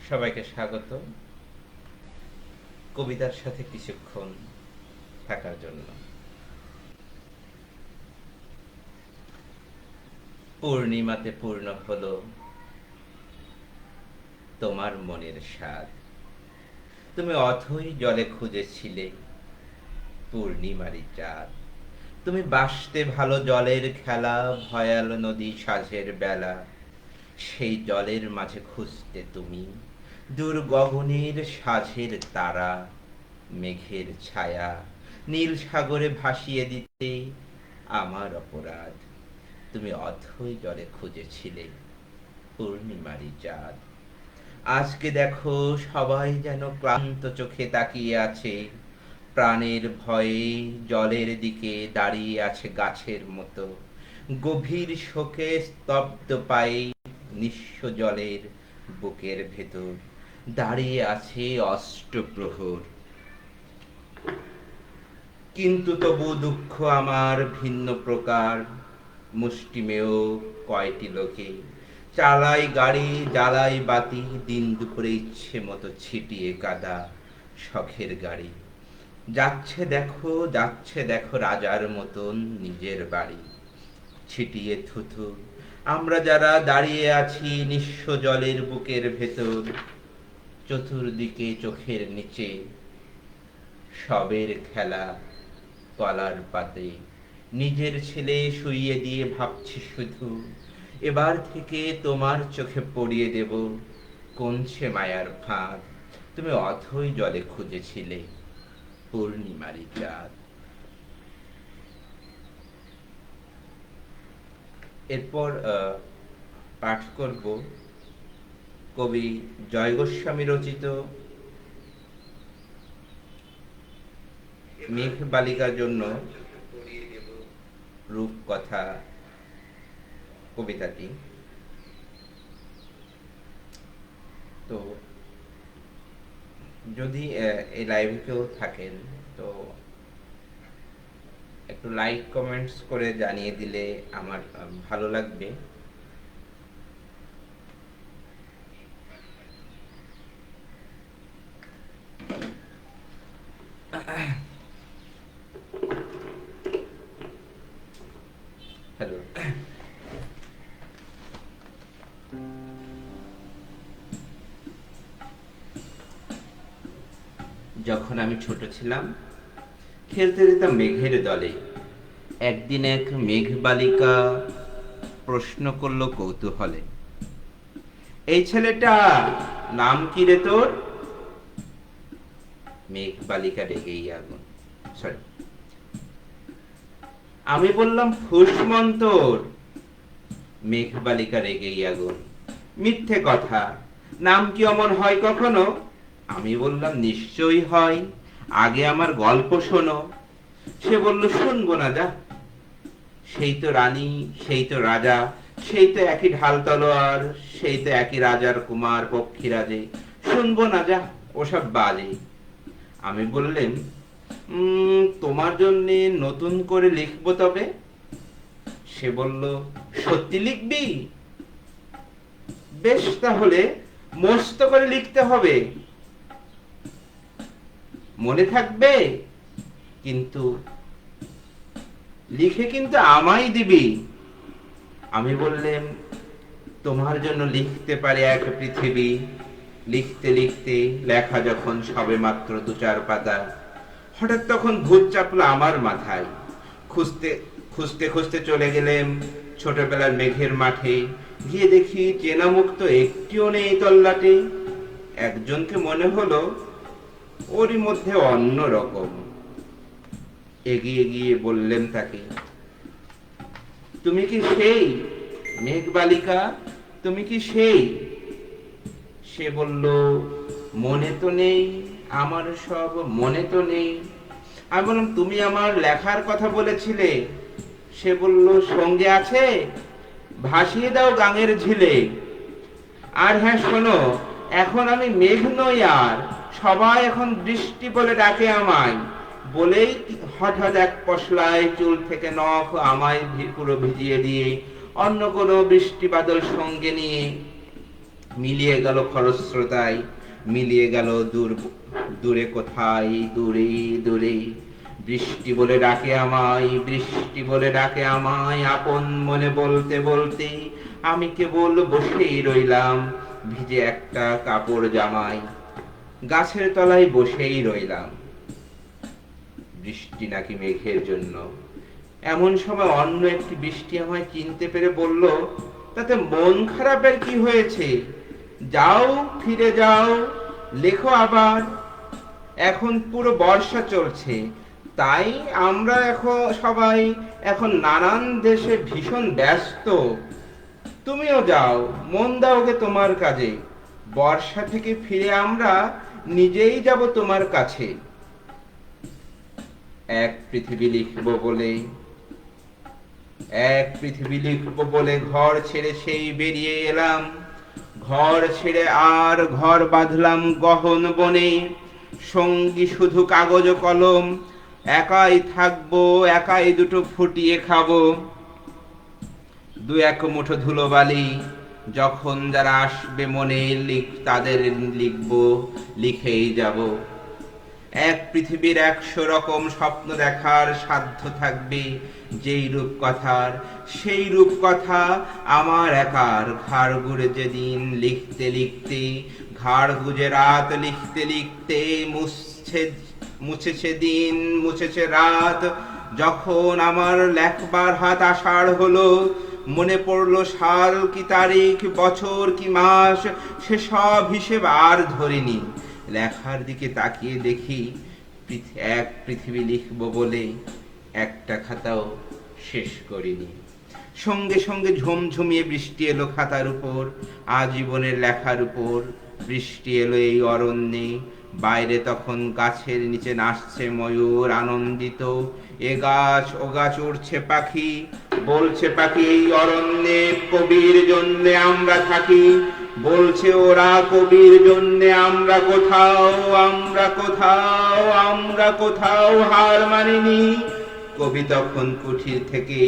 সবাইকে স্বাগত কবিতার সাথে কিছুক্ষণ থাকার জন্য। পূর্ণিমাতে পূর্ণ হলো তোমার মনের স্বাদ। তুমি অথই জলে খুঁজেছিলে পূর্ণিমারি চাঁদ। তুমি বাসতে ভালো জলের খেলা, ভয়াল নদী সাঁঝের বেলা। সেই জলের মাঝে খুঁজতে তুমি দূর গগনের সাঁঝের তারা, মেঘের ছায়া নীল সাগরে ভাসিয়ে দিতে আমার অপরাধ। তুমি অথই জলে খুঁজেছিলে পূর্ণিমারি চাঁদ। আজকে দেখো সবাই যেন ক্লান্ত চোখে তাকিয়ে আছে, প্রাণের ভয়ে জলের দিকে দাঁড়িয়ে আছে গাছের মতো। গভীর শোকে স্তব্ধ পায়ে নিঃস্ব জলের বুকের ভেতর দাঁড়িয়ে আছে অষ্টপ্রহর। কিন্তু তবু দুঃখ আমার ভিন্ন প্রকার, মুষ্টিমেয় কয়টি লোকে চালাই গাড়ি জ্বালাই বাতি, দিন দুপুরে ইচ্ছে মতো ছিটিয়ে কাদা শখের গাড়ি। যাচ্ছে দেখো রাজার মতন নিজের বাড়ি। ছিটিয়ে থুথু আমরা যারা দাঁড়িয়ে আছি নিঃস্ব জলের বুকের ভেতর, চতুর্দিকে চোখের নিচে সবের খেলা কলার পাতে। নিজের ছেলে শুইয়ে দিয়ে ভাবছি শুধু এবার থেকে তোমার চোখে পড়িয়ে দেব কোন সে মায়ার ফাঁদ। তুমি অথই জলে খুঁজেছিলে পূর্ণিমারি চাঁদ। এরপর পাঠ করব কবি জয় গোস্বামী রচিত মেঘ বালিকার জন্য রূপকথা কবিতাটি। তো যদি এই লাইভে কেউ থাকেন তো একটু লাইক কমেন্টস করে জানিয়ে দিলে আমার ভালো লাগবে। হ্যালো। যখন আমি ছোট ছিলাম খেলতে যেতাম মেঘের দলে। একদিন এক মেঘ বালিকা প্রশ্ন করলো কৌতূহলে, এই ছেলেটা নাম কি রে তোর? মেঘ বালিকা রেগেই আগুন, সরি আমি বললাম ফুসমন্তর। মেঘ বালিকা রেগেই আগুন, মিথ্যে কথা, নাম কি অমর হয় কখনো? আমি বললাম নিশ্চয়ই হয়, আগে আমার গল্প শোনো। সে বলল শুনবো না, যা, সেই তো রানী, সেই তো রাজা, সেই তো একই ঢাল তলোয়ার, সেই তো একই রাজার কুমার পক্ষীরাজে, শুনবো না, যা, ওসব বাজে। আমি বললেন তোমার জন্য নতুন করে লিখবো তবে। সে বলল সত্যি লিখবি? বেশ, তাহলে মস্ত করে লিখতে হবে, মনে থাকবে কিন্তু, লিখে কিন্তু আমায় দিবি। আমি বললেন তোমার জন্য লিখতে পারি এক পৃথিবী। লিখতে লিখতে লেখা যখন সবে মাত্র দু চার পাতা, হঠাৎ তখন ভূত চাপলো আমার মাথায়। খুঁজতে খুঁজতে খুঁজতে চলে গেলেন ছোটবেলার মেঘের মাঠে। গিয়ে দেখি চেনা মুখ তো একটিও নেই তল্লাটে। একজনকে মনে হলো ওরই মধ্যে অন্য রকম। এগিয়ে গিয়ে বললেন তাকে, তুমি কি সেই মেঘ বালিকা? তুমি কি সেই? সে বলল মনে তো নেই, আমার সব মনে তো নেই। আমি বললাম তুমি আমার লেখার কথা বলেছিলে। সে বলল সঙ্গে আছে, ভাসিয়ে দাও গাঙের ঝিলে। আর হ্যাঁ শোনো, এখন আমি মেঘ নই আর, সবাই এখন বৃষ্টি বলে ডাকে আমায়। বলেই হঠাৎ এক পশলায় চুল থেকে নখ আমায় পুরো ভিজিয়ে দিয়ে অন্য কোনো বৃষ্টি বাদল সঙ্গে নিয়ে মিলিয়ে গেল খরস্রোতায়, মিলিয়ে গেল দূরে কোথায়, দূরে দূরে। বৃষ্টি বলে ডাকে আমায়, বৃষ্টি বলে ডাকে আমায়, আপন মনে বলতে বলতে আমি কেবল বসেই রইলাম ভিজে একটা কাপড় জামায়। গাছের তলায় বসেই রইলাম, বৃষ্টি নাকি মেঘের জন্য। এমন সময় অন্য একটি বৃষ্টি আমায় চিনতে পেরে বলল, তাতে মন খারাপের কি হয়েছে? যাও, ফিরে যাও, লেখো আবার। এখন পুরো বর্ষা চলছে, তাই আমরা সবাই এখন নানান দেশে ভীষণ ব্যস্ত। তুমিও যাও, মন দাও গে তোমার কাজে। বর্ষা থেকে ফিরে আমরা নিজেই যাব তোমার কাছে। এক পৃথিবী লিখব বলে, এক পৃথিবী লিখব বলে ঘর ছেড়ে সেই বেরিয়ে এলাম। ঘর ছেড়ে আর ঘর বাঁধলাম গহন বনে, সঙ্গী শুধু কাগজ কলম। একাই থাকবো, একাই দুটো ফুটিয়ে খাবো। দু এক মুঠো ধুলোবালি, যখন যারা আসবে মনে তাদের লিখবো, লিখেই যাব। এক পৃথিবীর 100 রকম স্বপ্ন দেখার সাধ্য থাকবে যেই রূপকথার, সেই রূপকথা আমার একার। ঘাড় গুড়ে যেদিন লিখতে লিখতে, ঘাড় গুজে রাত লিখতে লিখতে, মুছেছে দিন, মুছেছে রাত। যখন আমার লেখবার হাত আষাঢ় হলো, মনে পড়লো সাল কি তারিখ, বছর কি মাস, সে সব হিসেব আর ধরিনি। লেখার দিকে তাকিয়ে দেখি এক পৃথিবী লিখব বলে একটা খাতাও শেষ করিনি। সঙ্গে সঙ্গে ঝমঝমিয়ে বৃষ্টি এলো খাতার উপর, আজীবনের লেখার উপর। বৃষ্টি এলো এই অরণ্যে, বাইরে তখন গাছের নিচে নাচছে ময়ূর আনন্দিত। এ গাছ ও গাছ উড়ছে পাখি, বলছে পাখি এই অরণ্যে কবির জন্যে আমরা থাকি। বলছে ওরা কবির জন্যে আমরা কোথাও, আমরা কোথাও, আমরা কোথাও হার মানিনি। কবি তখন কুঠির থেকে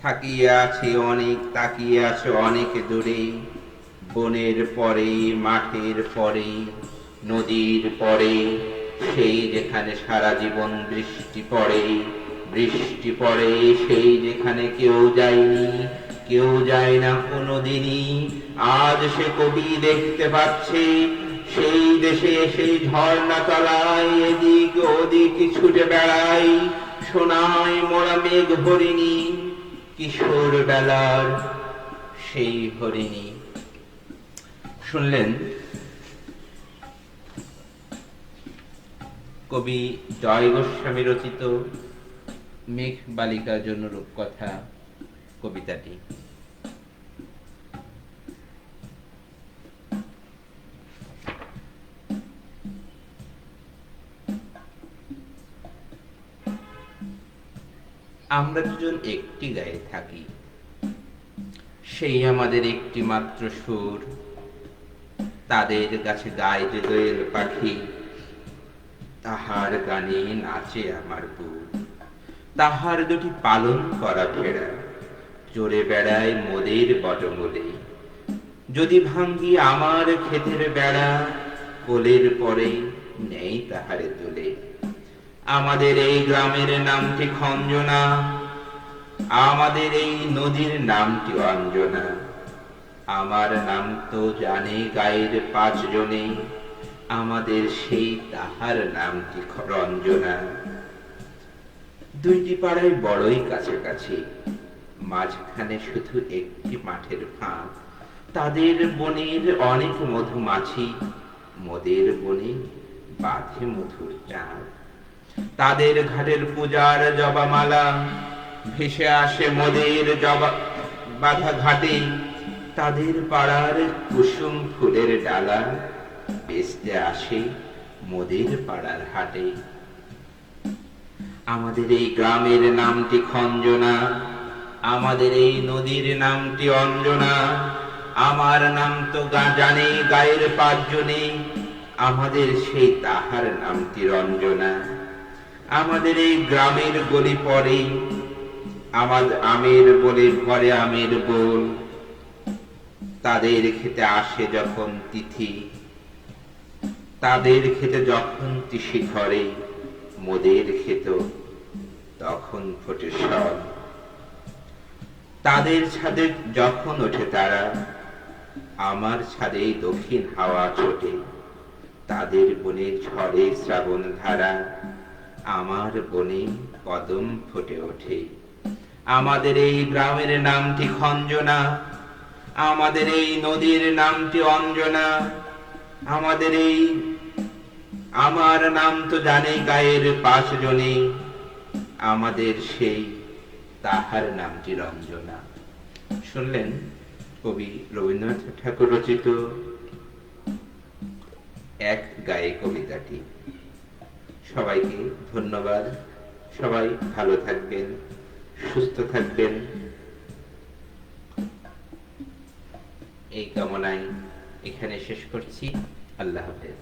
থাকিয়ে আছে অনেক, তাকিয়ে আছে অনেক দূরে। বনের পরে, মাঠের পরে, নদীর পরে, সেই যেখানে সারা জীবন বৃষ্টি পড়ে, বৃষ্টি পড়ে সেই যেখানে কেউ যায়নি, কেউ যায় না কোনোদিনই। আজ সে কবি দেখতে পাচ্ছে সেই দেশে, সেই ঝর্ণা তলায় এদিক ওদিক ছুটে বেড়াই সোনায় মোড়া মেঘ হরিণী, কিশোর বেলার সেই হরিণী। শুনলেন কবি জয় গোস্বামী রচিত মেঘ বালিকার জন্য রূপকথা কবিতাটি। আমরা দুজন একটি গায়ে থাকি, সেই আমাদের একটি মাত্র সুর। তাদের কাছে গায়ে যে দোয়েল পাখি, তাহার গানে নাচে আমার বুক। তাহার দুটি পালন করা ভেড়া চড়ে বেড়ায় মোদের বটমূলে। যদি ভাঙ্গি আমার ক্ষেতের বেড়া, কোলের পরে নেই তাহারে তুলে। আমাদের এই গ্রামের নামটি খঞ্জনা, আমাদের এই নদীর নামটি অঞ্জনা। আমার নাম তো জানে গায়ের 5 জনে, আমাদের সেই তাহার নামটি রঞ্জনা। দুইটি পাড়ায় বড়ই কাছাকাছি, মাঝখানে শুধু একটি মাঠের ফাঁক। তাদের বনের অনেক মধুমাছি, মোদের বনে বাঁধে মধুর চাঁদ। তাদের ঘাটের পূজার জবামালা ভেসে আসে মোদের বাঁধা ঘাটে। তাদের পাড়ার কুসুম ফুলের ডালা বেচতে আসে মোদের পাড়ার হাটে। আমাদের এই গ্রামের নামটি খঞ্জনা, আমাদের এই নদীর নামটি অঞ্জনা। আমার নাম তো জানে গায়ের 5 জনে, আমাদের সেই তাহার নামটি রঞ্জনা। আমাদের এই গ্রামের গলি পরে আমার আমের বলে ভরে আমের বোল, তাদের খেতে আসে যখন তিথি, তাদের খেতে যখন তিসি ধরে, মোদের খেত তখন ফোটে সব। তাদের ছাদে যখন ওঠে তারা, আমার ছাদে দক্ষিণ হাওয়া ছোটে। তাদের বনে ঝড়ে শ্রাবণ ধারা, আমার বনে কদম ফুটে ওঠে। আমাদের এই গ্রামের নামটি খঞ্জনা, আমাদের এই নদীর নামটি অঞ্জনা, আমাদের এই আমার নাম তো জানে গায়ের 5 জনে, আমাদের সেই তাহার নামটি রঞ্জনা। শুনলেন কবি রবীন্দ্রনাথ ঠাকুর রচিত এক গায়ে কবিতাটি। সবাইকে ধন্যবাদ। সবাই ভালো থাকবেন, সুস্থ থাকবেন, এই কামনায় এখানে শেষ করছি। আল্লাহ হাফেজ।